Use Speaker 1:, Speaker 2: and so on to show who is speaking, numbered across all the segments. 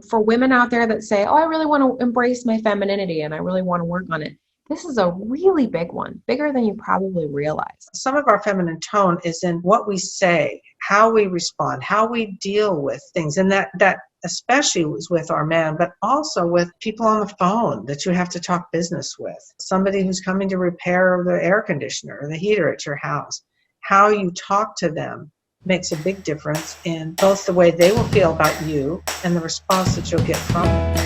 Speaker 1: For women out there that say, oh, I really want to embrace my femininity and I really want to work on it, this is a really big one, bigger than you probably realize.
Speaker 2: Some of our feminine tone is in what we say, how we respond, how we deal with things. And that especially was with our men, but also with people on the phone that you have to talk business with. Somebody who's coming to repair the air conditioner or the heater at your house. How you talk to them makes a big difference in both the way they will feel about you and the response that you'll get from them.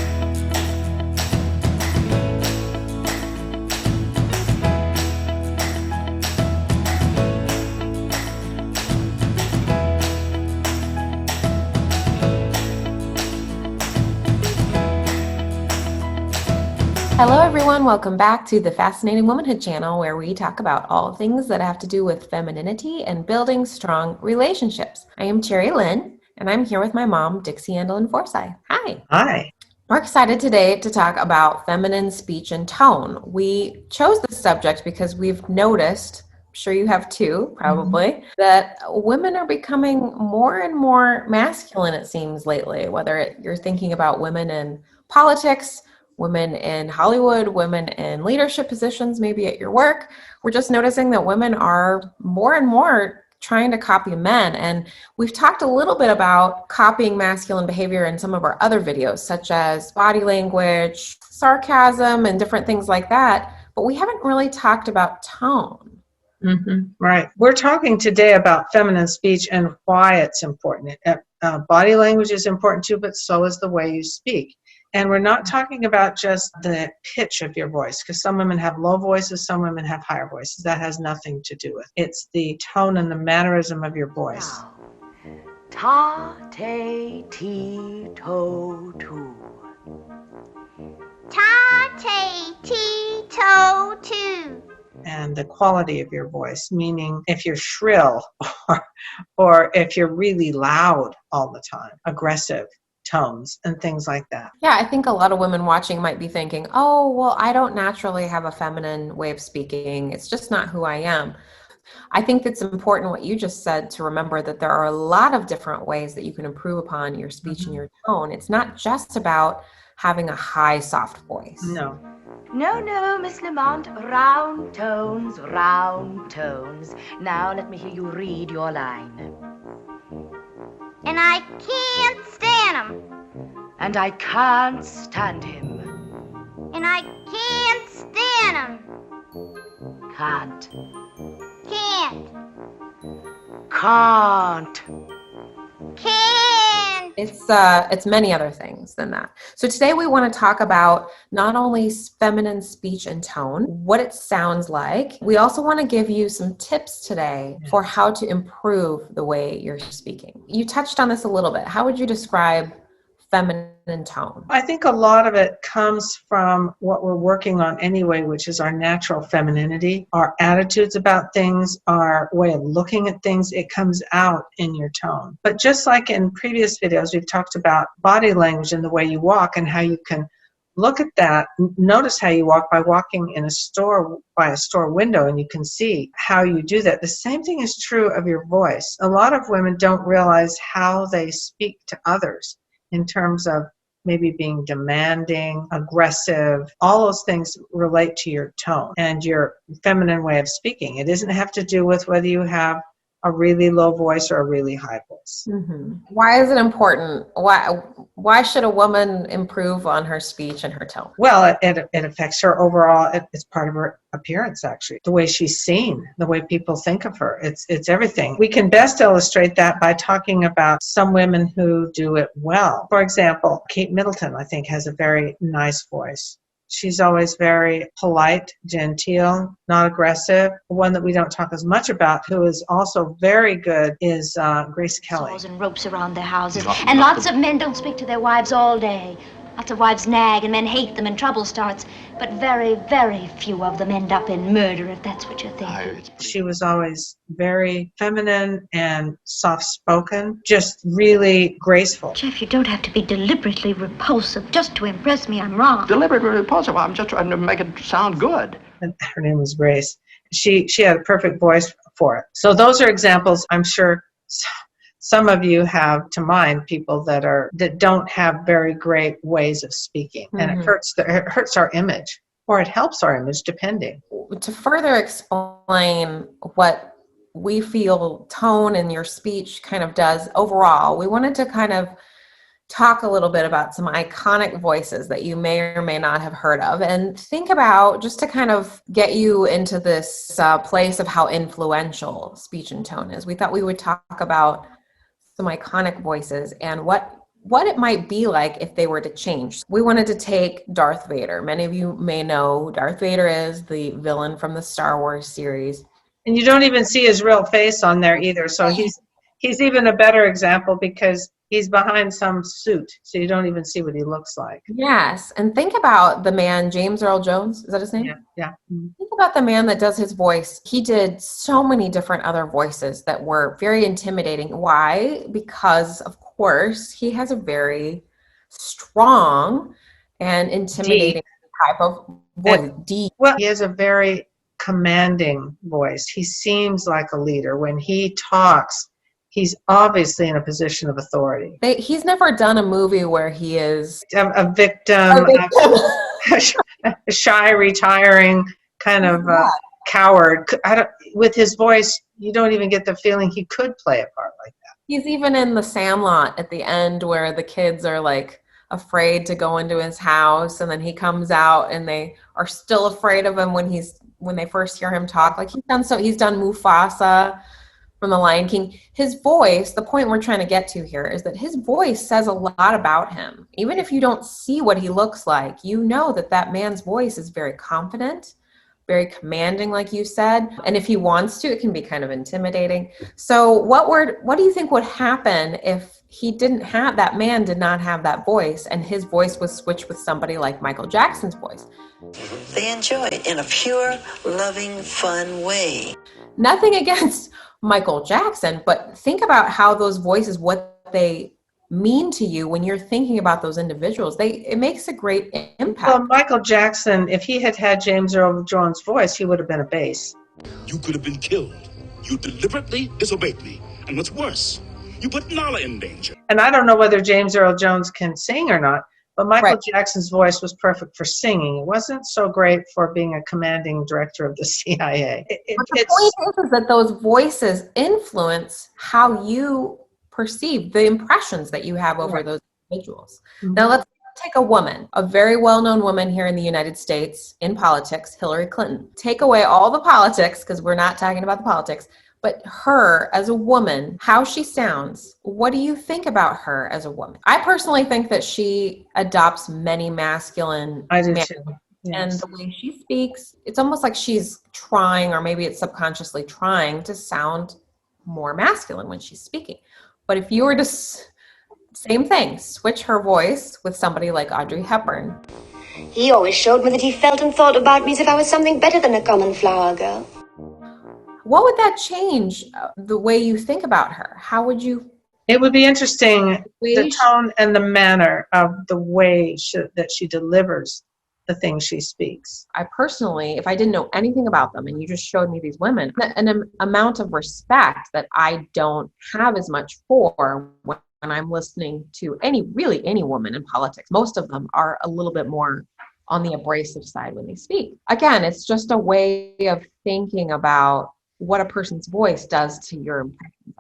Speaker 1: Hello everyone, welcome back to the Fascinating Womanhood channel, where we talk about all things that have to do with femininity and building strong relationships. I am Terry Lynn, and I'm here with my mom, Dixie Andelin Forsyth. Hi.
Speaker 2: Hi.
Speaker 1: We're excited today to talk about feminine speech and tone. We chose this subject because we've noticed, I'm sure you have too, probably, that women are becoming more and more masculine, it seems, lately, whether you're thinking about women in politics, women in Hollywood, women in leadership positions, maybe at your work. We're just noticing that women are more and more trying to copy men. And we've talked a little bit about copying masculine behavior in some of our other videos, such as body language, sarcasm, and different things like that. But we haven't really talked about tone.
Speaker 2: Right. We're talking today about feminine speech and why it's important. Body language is important too, but so is the way you speak. And we're not talking about just the pitch of your voice, because some women have low voices, some women have higher voices. That has nothing to do with it. It's the tone and the mannerism of your voice.
Speaker 3: Ta, te, ti, to, tu.
Speaker 4: Ta, te, ti, to, tu.
Speaker 2: And the quality of your voice, meaning if you're shrill or if you're really loud all the time, aggressive tones and things like that.
Speaker 1: Yeah, I think a lot of women watching might be thinking, oh, well, I don't naturally have a feminine way of speaking. It's just not who I am. I think it's important what you just said to remember that there are a lot of different ways that you can improve upon your speech and your tone. It's not just about having a high, soft voice.
Speaker 2: No,
Speaker 3: Miss Lamont. Round tones, round tones. Now let me hear you read your line.
Speaker 4: And I can't stand him.
Speaker 3: And I can't stand him.
Speaker 4: And I can't stand him.
Speaker 3: Can't.
Speaker 4: Can't.
Speaker 3: Can't.
Speaker 4: Can't.
Speaker 1: It's many other things than that. So today we want to talk about not only feminine speech and tone, what it sounds like. We also want to give you some tips today for how to improve the way you're speaking. You touched on this a little bit. How would you describe feminine tone?
Speaker 2: I think a lot of it comes from what we're working on anyway, which is our natural femininity, our attitudes about things, our way of looking at things. It comes out in your tone. But just like in previous videos, we've talked about body language and the way you walk and how you can look at that, notice how you walk by walking in a store, by a store window, and you can see how you do that. The same thing is true of your voice. A lot of women don't realize how they speak to others in terms of maybe being demanding, aggressive. All those things relate to your tone and your feminine way of speaking. It doesn't have to do with whether you have a really low voice or a really high voice.
Speaker 1: Why is it important? Why should a woman improve on her speech and her tone?
Speaker 2: Well, it affects her overall. It's part of her appearance, actually. The way she's seen, the way people think of her. It's everything. We can best illustrate that by talking about some women who do it well. For example, Kate Middleton, I think, has a very nice voice. She's always very polite, genteel, not aggressive. One that we don't talk as much about, who is also very good, is Grace Kelly.
Speaker 5: Saws and ropes around their houses, and lots of men don't speak to their wives all day. Lots of wives nag and men hate them and trouble starts, but very, very few of them end up in murder, if that's what you're thinking.
Speaker 2: She was always very feminine and soft-spoken, just really graceful.
Speaker 5: Jeff, you don't have to be deliberately repulsive just to impress me. I'm wrong.
Speaker 6: Deliberately repulsive? I'm just trying to make it sound good.
Speaker 2: And her name was Grace. She had a perfect voice for it. So those are examples. I'm sure some of you have to mind people that don't have very great ways of speaking, and it hurts our image, or it helps our image, depending.
Speaker 1: To further explain what we feel tone in your speech kind of does overall, we wanted to kind of talk a little bit about some iconic voices that you may or may not have heard of, and think about, just to kind of get you into this place of how influential speech and tone is. We thought we would talk about some iconic voices and what it might be like if they were to change. We wanted to take Darth Vader. Many of you may know Darth Vader is the villain from the Star Wars series.
Speaker 2: And you don't even see his real face on there either. So he's even a better example because he's behind some suit. So you don't even see what he looks like.
Speaker 1: Yes. And think about the man, James Earl Jones. Is that his name?
Speaker 2: Yeah. Mm-hmm.
Speaker 1: Think about the man that does his voice. He did so many different other voices that were very intimidating. Why? Because, of course, he has a very strong and intimidating type of voice.
Speaker 2: Well, he has a very commanding voice. He seems like a leader. When he talks, he's obviously in a position of authority.
Speaker 1: He's never done a movie where he is
Speaker 2: a victim. A shy, retiring kind of coward. With his voice, you don't even get the feeling he could play a part like that.
Speaker 1: He's even in The Sandlot at the end where the kids are like afraid to go into his house, and then he comes out and they are still afraid of him when they first hear him talk. Like he's done Mufasa from The Lion King. His voice, the point we're trying to get to here is that his voice says a lot about him. Even if you don't see what he looks like, you know that man's voice is very confident, very commanding, like you said. And if he wants to, it can be kind of intimidating. So what do you think would happen if that man did not have that voice and his voice was switched with somebody like Michael Jackson's voice?
Speaker 7: They enjoy it in a pure, loving, fun way.
Speaker 1: Nothing against Michael Jackson, but think about how those voices, what they mean to you when you're thinking about those individuals. It makes a great impact.
Speaker 2: Well, Michael Jackson, if he had James Earl Jones' voice, he would have been a bass.
Speaker 8: You could have been killed. You deliberately disobeyed me. And what's worse, you put Nala in danger.
Speaker 2: And I don't know whether James Earl Jones can sing or not, but Michael Jackson's voice was perfect for singing. It wasn't so great for being a commanding director of the CIA.
Speaker 1: But the point is that those voices influence how you perceive the impressions that you have over those individuals. Mm-hmm. Now let's take a woman, a very well-known woman here in the United States in politics, Hillary Clinton. Take away all the politics, because we're not talking about the politics, but her as a woman, how she sounds, what do you think about her as a woman? I personally think that she adopts many masculine manners. Yes. And the way she speaks, it's almost like she's trying, or maybe it's subconsciously trying to sound more masculine when she's speaking. But if you were to, same thing, switch her voice with somebody like Audrey Hepburn.
Speaker 5: He always showed me that he felt and thought about me as if I was something better than a common flower girl.
Speaker 1: What would that change the way you think about her? How would you?
Speaker 2: It would be interesting, the tone and the manner of the way that she delivers the things she speaks.
Speaker 1: I personally, if I didn't know anything about them and you just showed me these women, an amount of respect that I don't have as much for when I'm listening to any woman in politics. Most of them are a little bit more on the abrasive side when they speak. Again, it's just a way of thinking about what a person's voice does to your impressions.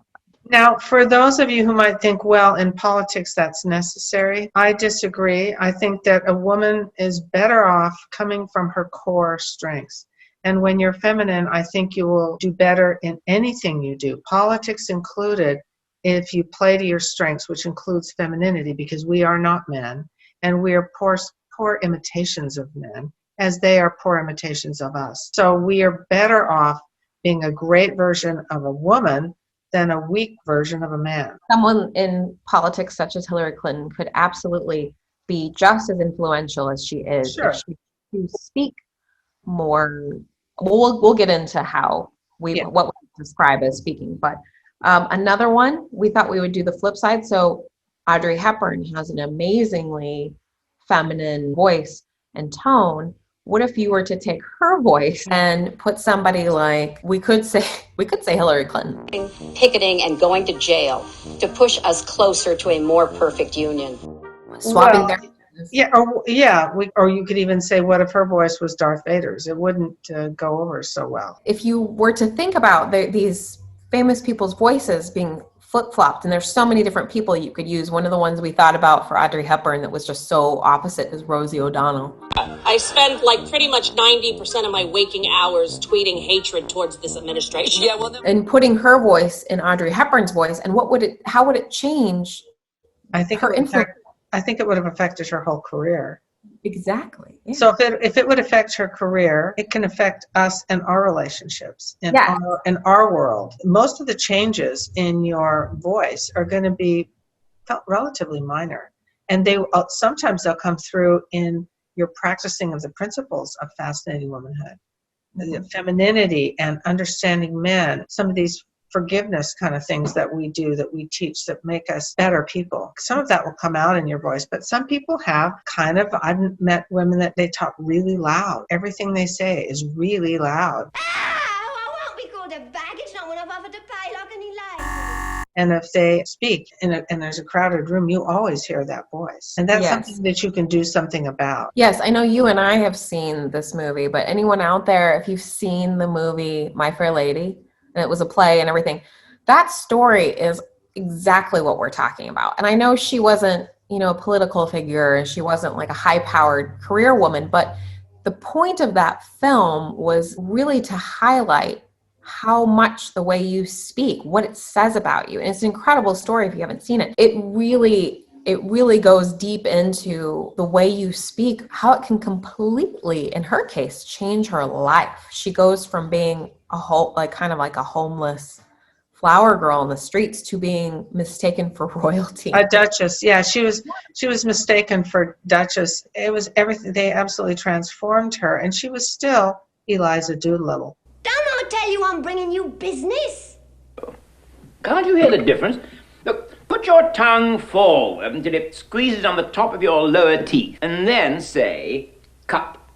Speaker 2: Now, for those of you who might think, well, in politics that's necessary, I disagree. I think that a woman is better off coming from her core strengths. And when you're feminine, I think you will do better in anything you do, politics included, if you play to your strengths, which includes femininity, because we are not men, and we are poor imitations of men, as they are poor imitations of us. So we are better off being a great version of a woman than a weak version of a man.
Speaker 1: Someone in politics such as Hillary Clinton could absolutely be just as influential as she is.
Speaker 2: Sure.
Speaker 1: If she to speak more. We'll get into how what we describe as speaking. But another one, we thought we would do the flip side. So Audrey Hepburn has an amazingly feminine voice and tone. What if you were to take her voice and put somebody like, we could say Hillary Clinton.
Speaker 9: Picketing and going to jail to push us closer to a more perfect union.
Speaker 1: Swapping their
Speaker 2: or you could even say, what if her voice was Darth Vader's? It wouldn't go over so well.
Speaker 1: If you were to think about these famous people's voices being flip-flopped, and there's so many different people you could use. One of the ones we thought about for Audrey Hepburn that was just so opposite is Rosie O'Donnell.
Speaker 10: I spend like pretty much 90% of my waking hours tweeting hatred towards this administration. Yeah, well,
Speaker 1: and putting her voice in Audrey Hepburn's voice, and how would it change her influence?
Speaker 2: I think it would have affected her whole career.
Speaker 1: Exactly. Yeah.
Speaker 2: So if it would affect her career, it can affect us and our relationships in our world. Most of the changes in your voice are going to be relatively minor, and sometimes they'll come through in your practicing of the principles of Fascinating Womanhood, the femininity and understanding men. Some of these forgiveness kind of things that we do, that we teach, that make us better people. Some of that will come out in your voice, but some people have I've met women that they talk really loud. Everything they say is really loud.
Speaker 4: I won't be called a bag. It's not what I've offered to pay like any lady.
Speaker 2: And if they speak and there's a crowded room, you always hear that voice. And that's something that you can do something about.
Speaker 1: Yes, I know you and I have seen this movie, but anyone out there, if you've seen the movie My Fair Lady, and it was a play and everything, that story is exactly what we're talking about. And I know she wasn't, a political figure, and she wasn't like a high-powered career woman, but the point of that film was really to highlight how much the way you speak, what it says about you. And it's an incredible story if you haven't seen it. It really goes deep into the way you speak, how it can completely, in her case, change her life. She goes from being kind of like a homeless flower girl in the streets to being mistaken for royalty.
Speaker 2: A duchess. Yeah, she was mistaken for duchess. It was everything. They absolutely transformed her, and she was still Eliza Doolittle.
Speaker 4: Don't I tell you I'm bringing you business?
Speaker 11: Can't you hear the difference? Look, put your tongue forward until it squeezes on the top of your lower teeth, and then say cup.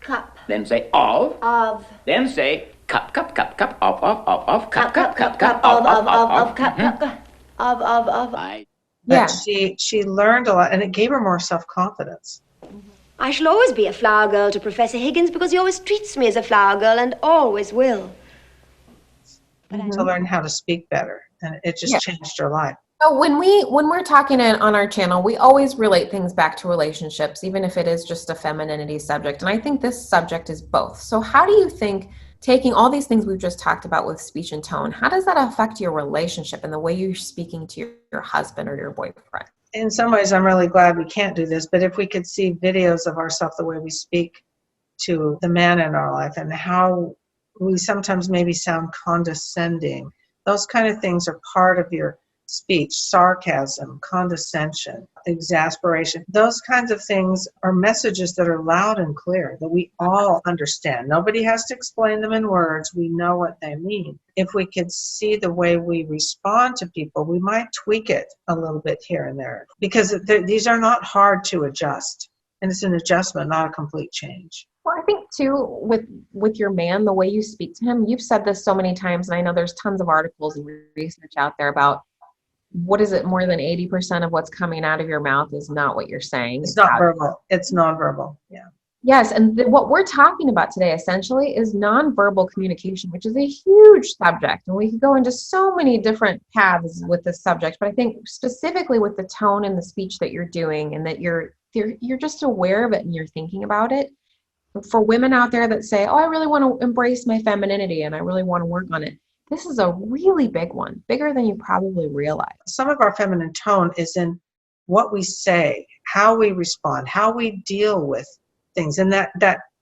Speaker 4: Cup.
Speaker 11: Then say of.
Speaker 4: Of.
Speaker 11: Then say cup, cup, cup, cup, of, cup,
Speaker 4: Cup,
Speaker 11: cup,
Speaker 4: cup,
Speaker 11: cup,
Speaker 4: cup,
Speaker 11: cup,
Speaker 4: of, cup, cup, cup, of.
Speaker 2: Yeah. She learned a lot, and it gave her more self-confidence.
Speaker 3: I shall always be a flower girl to Professor Higgins because he always treats me as a flower girl and always will.
Speaker 2: To learn how to speak better, and it just changed her life.
Speaker 1: So when we're talking on our channel, we always relate things back to relationships, even if it is just a femininity subject. And I think this subject is both. So how do you think, taking all these things we've just talked about with speech and tone, how does that affect your relationship and the way you're speaking to your husband or your boyfriend?
Speaker 2: In some ways, I'm really glad we can't do this, but if we could see videos of ourselves, the way we speak to the man in our life and how we sometimes maybe sound condescending, those kind of things are part of your speech. Sarcasm, condescension, exasperation, those kinds of things are messages that are loud and clear, that we all understand. Nobody has to explain them in words. We know what they mean. If we could see the way we respond to people, we might tweak it a little bit here and there, because these are not hard to adjust. And it's an adjustment, not a complete change.
Speaker 1: Well, I think too, with your man, the way you speak to him, you've said this so many times, and I know there's tons of articles and research out there about what is it, more than 80% of what's coming out of your mouth is not what you're saying.
Speaker 2: It's not verbal. It's nonverbal. Yeah.
Speaker 1: Yes, and what we're talking about today essentially is nonverbal communication, which is a huge subject, and we could go into so many different paths with this subject. But I think specifically with the tone and the speech that you're doing, and that you're just aware of it and you're thinking about it. For women out there that say, "Oh, I really want to embrace my femininity and I really want to work on it," this is a really big one, bigger than you probably realize.
Speaker 2: Some of our feminine tone is in what we say, how we respond, how we deal with things. And that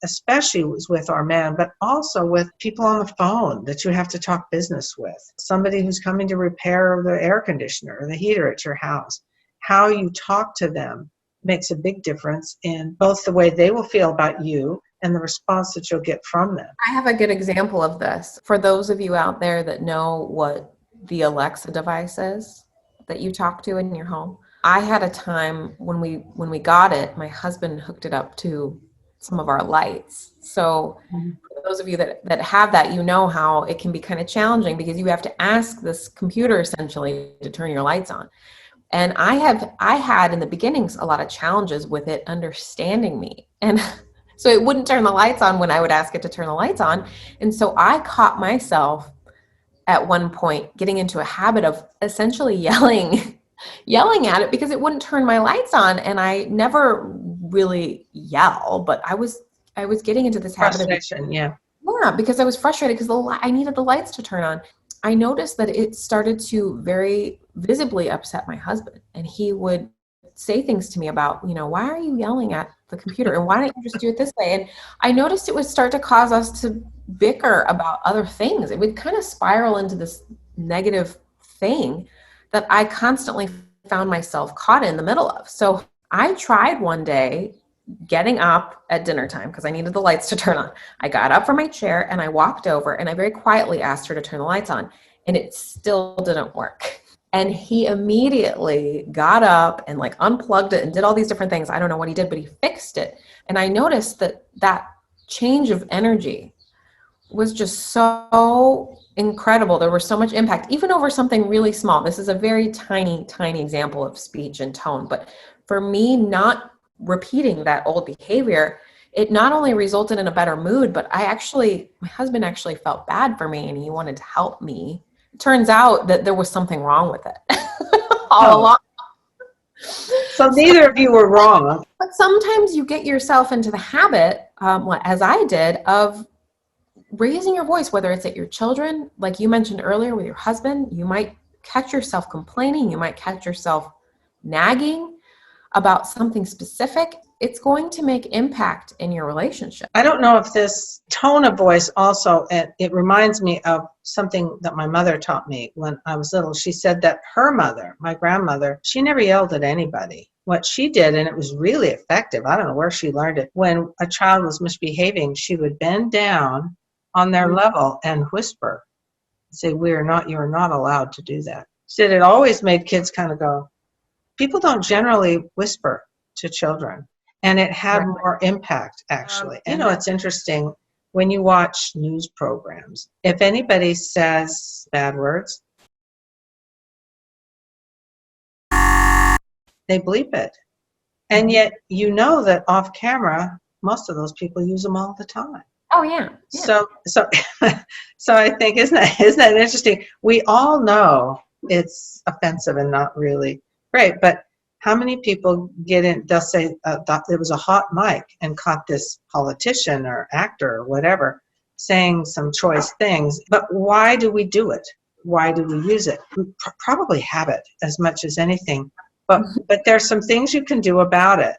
Speaker 2: especially was with our man, but also with people on the phone that you have to talk business with. Somebody who's coming to repair the air conditioner or the heater at your house. How you talk to them makes a big difference in both the way they will feel about you and the response that you'll get from them.
Speaker 1: I have a good example of this. For those of you out there that know what the Alexa device is that you talk to in your home, I had a time when we got it, my husband hooked it up to some of our lights. So for those of you that have that, you know how it can be kind of challenging because you have to ask this computer essentially to turn your lights on. And I had in the beginnings a lot of challenges with it understanding me. And so it wouldn't turn the lights on when I would ask it to turn the lights on. And so I caught myself at one point getting into a habit of essentially yelling at it because it wouldn't turn my lights on. And I never really yell, but I was getting into this habit of because I was frustrated because I needed the lights to turn on. I noticed that it started to very visibly upset my husband, and he would say things to me about, why are you yelling at the computer, and why don't you just do it this way? And I noticed it would start to cause us to bicker about other things. It would kind of spiral into this negative thing that I constantly found myself caught in the middle of. So I tried one day getting up at dinner time because I needed the lights to turn on. I got up from my chair and I walked over and I very quietly asked her to turn the lights on, and it still didn't work. And he immediately got up and unplugged it and did all these different things. I don't know what he did, but he fixed it. And I noticed that change of energy was just so incredible. There was so much impact, even over something really small. This is a very tiny, tiny example of speech and tone. But for me, not repeating that old behavior, it not only resulted in a better mood, but my husband actually felt bad for me and he wanted to help me. It turns out that there was something wrong with it all along.
Speaker 2: So neither of you were wrong.
Speaker 1: But sometimes you get yourself into the habit, as I did, of raising your voice, whether it's at your children, like you mentioned earlier with your husband. You might catch yourself complaining. You might catch yourself nagging about something specific. It's going to make impact in your relationship.
Speaker 2: I don't know if this tone of voice also, it reminds me of something that my mother taught me when I was little. She said that her mother, my grandmother, she never yelled at anybody. What she did, and it was really effective, I don't know where she learned it, when a child was misbehaving, she would bend down on their level and whisper, say, you're not allowed to do that. She said it always made kids kind of go, people don't generally whisper to children. And it had more impact, actually. It's interesting when you watch news programs. If anybody says bad words, they bleep it. And yet, that off camera, most of those people use them all the time.
Speaker 1: Oh, yeah.
Speaker 2: So I think, isn't that interesting? We all know it's offensive and not really great, but how many people get in, they'll say, it was a hot mic and caught this politician or actor or whatever saying some choice things. But why do we do it? Why do we use it? We probably habit as much as anything. But there's some things you can do about it.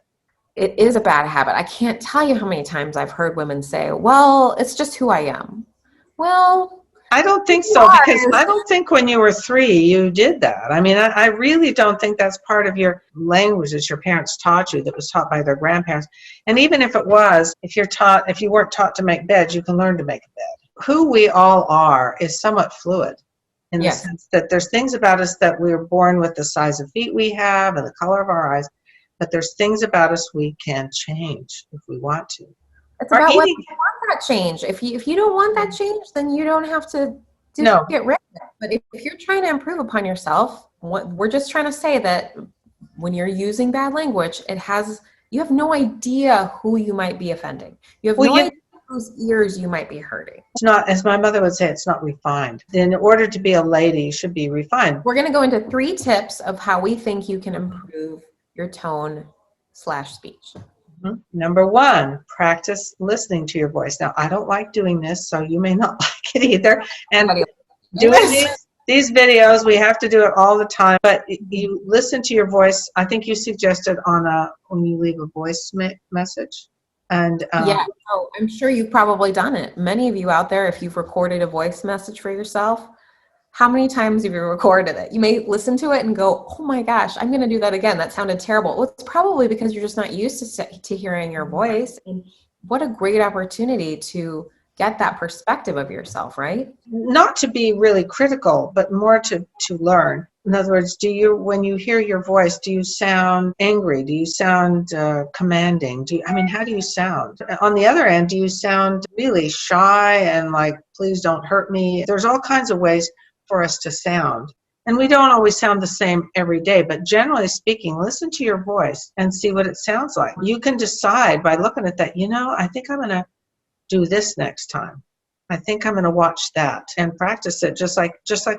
Speaker 1: It is a bad habit. I can't tell you how many times I've heard women say, well, it's just who I am. Well,
Speaker 2: I don't think so, because I don't think when you were 3 you did that. I mean, I really don't think that's part of your language that your parents taught you, that was taught by their grandparents. And even if it was, if you weren't taught to make beds, you can learn to make a bed. Who we all are is somewhat fluid in the sense that there's things about us that we're born with, the size of feet we have and the color of our eyes, but there's things about us we can change if we want to.
Speaker 1: It's about whether you want that change. If you don't want that change, then you don't have to get rid of it. But if you're trying to improve upon yourself, we're just trying to say that when you're using bad language, you have no idea who you might be offending. You have no idea whose ears you might be hurting.
Speaker 2: It's not, as my mother would say, it's not refined. In order to be a lady, you should be refined.
Speaker 1: We're going to go into 3 tips of how we think you can improve your tone/speech.
Speaker 2: Number 1, practice listening to your voice. Now, I don't like doing this, so you may not like it either. And doing these videos, we have to do it all the time. But you listen to your voice. I think you suggested when you leave a voice message. And
Speaker 1: I'm sure you've probably done it. Many of you out there, if you've recorded a voice message for yourself, how many times have you recorded it? You may listen to it and go, oh my gosh, I'm going to do that again. That sounded terrible. Well, it's probably because you're just not used to hearing your voice. And what a great opportunity to get that perspective of yourself, right?
Speaker 2: Not to be really critical, but more to learn. In other words, when you hear your voice, do you sound angry? Do you sound commanding? How do you sound? On the other end, do you sound really shy and like, please don't hurt me? There's all kinds of ways for us to sound. And we don't always sound the same every day, but generally speaking, listen to your voice and see what it sounds like. You can decide by looking at that, I think I'm going to do this next time. I think I'm going to watch that and practice it just like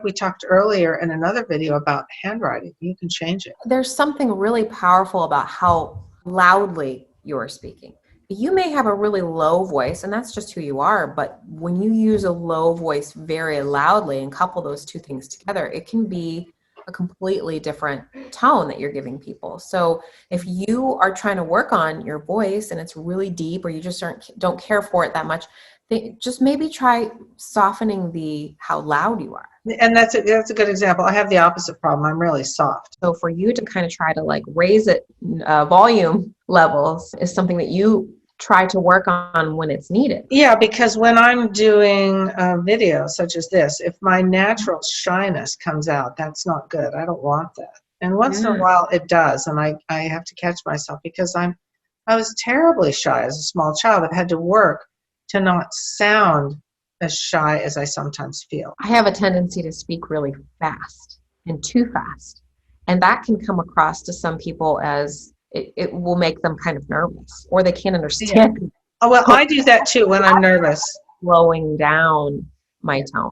Speaker 2: we talked earlier in another video about handwriting. You can change it.
Speaker 1: There's something really powerful about how loudly you're speaking. You may have a really low voice, and that's just who you are, but when you use a low voice very loudly and couple those two things together, it can be a completely different tone that you're giving people. So if you are trying to work on your voice and it's really deep, or you just don't care for it that much, just maybe try softening how loud you are.
Speaker 2: And that's a good example. I have the opposite problem. I'm really soft.
Speaker 1: So for you to kind of try to like raise it volume levels is something that you try to work on when it's needed.
Speaker 2: Yeah, because when I'm doing a video such as this, if my natural shyness comes out, that's not good. I don't want that. And once in a while it does, and I have to catch myself because I was terribly shy as a small child. I've had to work to not sound as shy as I sometimes feel.
Speaker 1: I have a tendency to speak really fast and too fast. And that can come across to some people as it will make them kind of nervous, or they can't understand.
Speaker 2: Yeah. Oh, well, I do that too when I'm nervous.
Speaker 1: Slowing down my tone.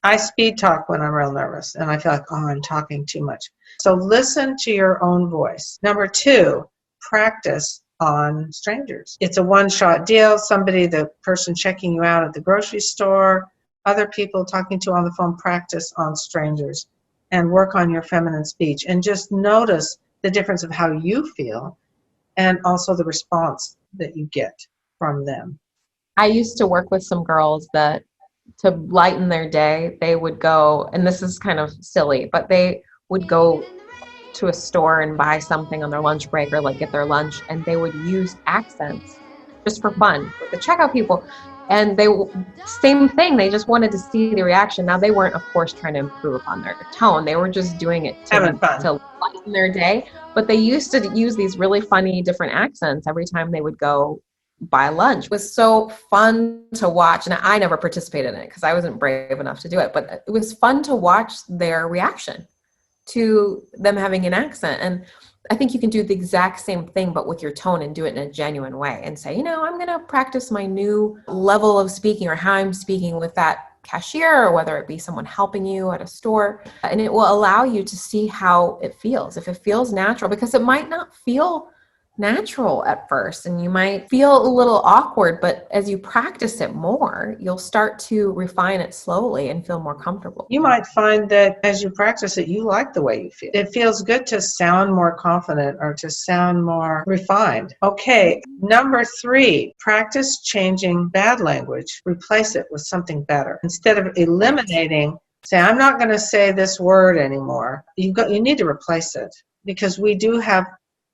Speaker 2: I speed talk when I'm real nervous, and I feel like, I'm talking too much. So listen to your own voice. Number 2, practice on strangers. It's a one-shot deal. The person checking you out at the grocery store, other people talking to on the phone, practice on strangers and work on your feminine speech, and just notice the difference of how you feel and also the response that you get from them.
Speaker 1: I used to work with some girls that to lighten their day, they would go, and this is kind of silly, but they would go to a store and buy something on their lunch break or like get their lunch, and they would use accents just for fun with the checkout people. And same thing, they just wanted to see the reaction. Now they weren't, of course, trying to improve upon their tone. They were just doing it to lighten their day. But they used to use these really funny different accents every time they would go buy lunch. It was so fun to watch. And I never participated in it because I wasn't brave enough to do it. But it was fun to watch their reaction to them having an accent. And I think you can do the exact same thing, but with your tone, and do it in a genuine way and say, I'm going to practice my new level of speaking, or how I'm speaking with that cashier, or whether it be someone helping you at a store. And it will allow you to see how it feels, if it feels natural, because it might not feel natural at first and you might feel a little awkward, but as you practice it more, you'll start to refine it slowly and feel more comfortable.
Speaker 2: You might find that as you practice it, you like the way you feel. It feels good to sound more confident or to sound more refined. Okay, number 3, practice changing bad language. Replace it with something better. Instead of eliminating, say, I'm not going to say this word anymore. You need to replace it, because we do have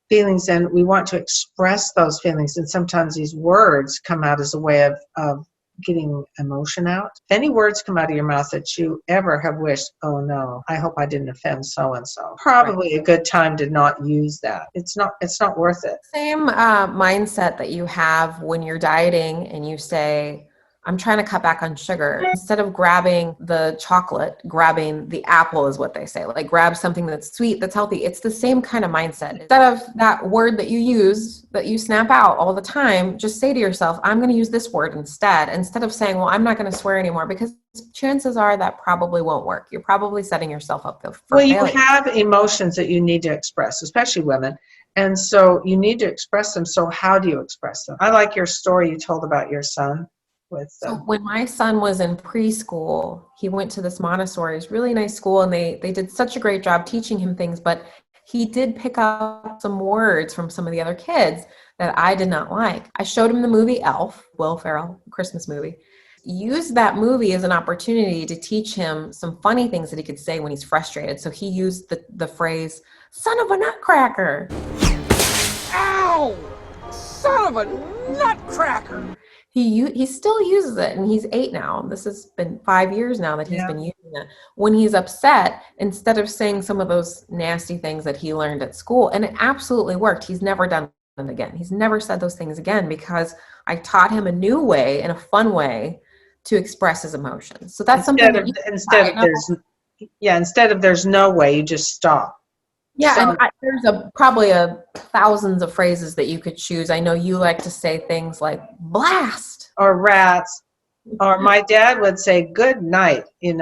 Speaker 2: feelings and we want to express those feelings, and sometimes these words come out as a way of getting emotion out. If any words come out of your mouth that you ever have wished, oh no, I hope I didn't offend so-and-so, probably a good time to not use that. It's not worth it.
Speaker 1: Same mindset that you have when you're dieting and you say, I'm trying to cut back on sugar. Instead of grabbing the chocolate, grabbing the apple is what they say. Like, grab something that's sweet, that's healthy. It's the same kind of mindset. Instead of that word that you use, that you snap out all the time, just say to yourself, I'm going to use this word instead of saying, well, I'm not going to swear anymore, because chances are that probably won't work. You're probably setting yourself up for failure.
Speaker 2: You have emotions that you need to express, especially women. And so you need to express them. So how do you express them? I like your story you told about your son.
Speaker 1: So when my son was in preschool, he went to this Montessori, it's really nice school, and they did such a great job teaching him things, but he did pick up some words from some of the other kids that I did not like. I showed him the movie Elf, Will Ferrell, Christmas movie. Used that movie as an opportunity to teach him some funny things that he could say when he's frustrated. So he used the phrase, son of a nutcracker.
Speaker 12: Ow! Son of a nutcracker!
Speaker 1: He still uses it, and he's 8 now. This has been 5 years now that he's been using it. When he's upset, instead of saying some of those nasty things that he learned at school, and it absolutely worked. He's never done it again. He's never said those things again because I taught him a new way and a fun way to express his emotions. So that's something that
Speaker 2: instead of there's no way, you just stop.
Speaker 1: Yeah, so, and there's probably thousands of phrases that you could choose. I know you like to say things like blast
Speaker 2: or rats, or my dad would say good night. He'd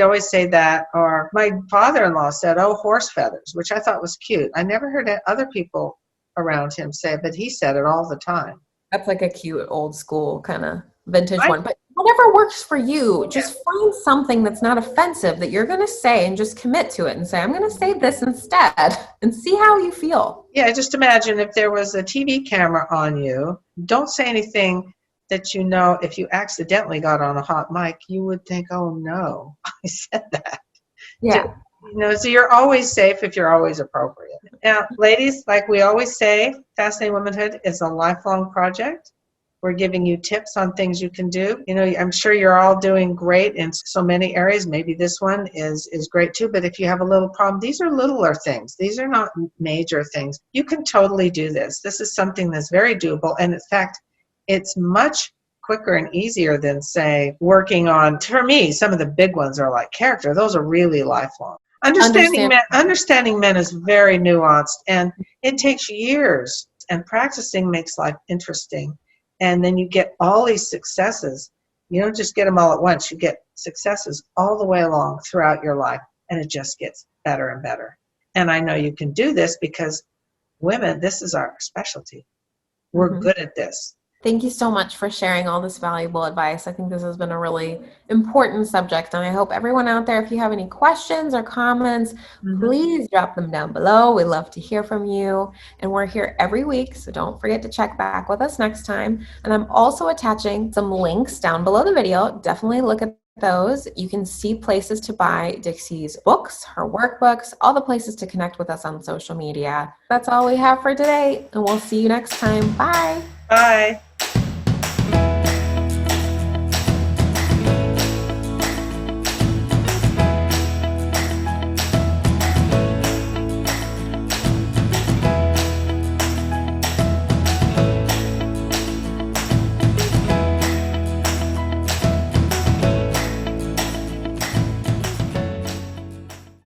Speaker 2: always say that. Or my father-in-law said, "Oh, horse feathers," which I thought was cute. I never heard other people around him say it, but he said it all the time.
Speaker 1: That's like a cute old school kind of vintage one. But whatever works for you, just find something that's not offensive that you're going to say and just commit to it and say, I'm going to say this instead and see how you feel.
Speaker 2: Yeah, just imagine if there was a TV camera on you. Don't say anything that if you accidentally got on a hot mic, you would think, oh no, I said that.
Speaker 1: Yeah.
Speaker 2: So you're always safe if you're always appropriate. Now, ladies, like we always say, Fascinating Womanhood is a lifelong project. We're giving you tips on things you can do. I'm sure you're all doing great in so many areas. Maybe this one is great too, but if you have a little problem, these are littler things. These are not major things. You can totally do this. This is something that's very doable. And in fact, it's much quicker and easier than, say, working on, for me, some of the big ones are like character. Those are really lifelong. Understanding men is very nuanced, and it takes years, and practicing makes life interesting. And then you get all these successes. You don't just get them all at once. You get successes all the way along throughout your life, and it just gets better and better. And I know you can do this because women, this is our specialty. We're good at this.
Speaker 1: Thank you so much for sharing all this valuable advice. I think this has been a really important subject, and I hope everyone out there, if you have any questions or comments, please drop them down below. We love to hear from you, and we're here every week, so don't forget to check back with us next time. And I'm also attaching some links down below the video. Definitely look at those. You can see places to buy Dixie's books, her workbooks, all the places to connect with us on social media. That's all we have for today, and we'll see you next time. Bye.
Speaker 2: Bye.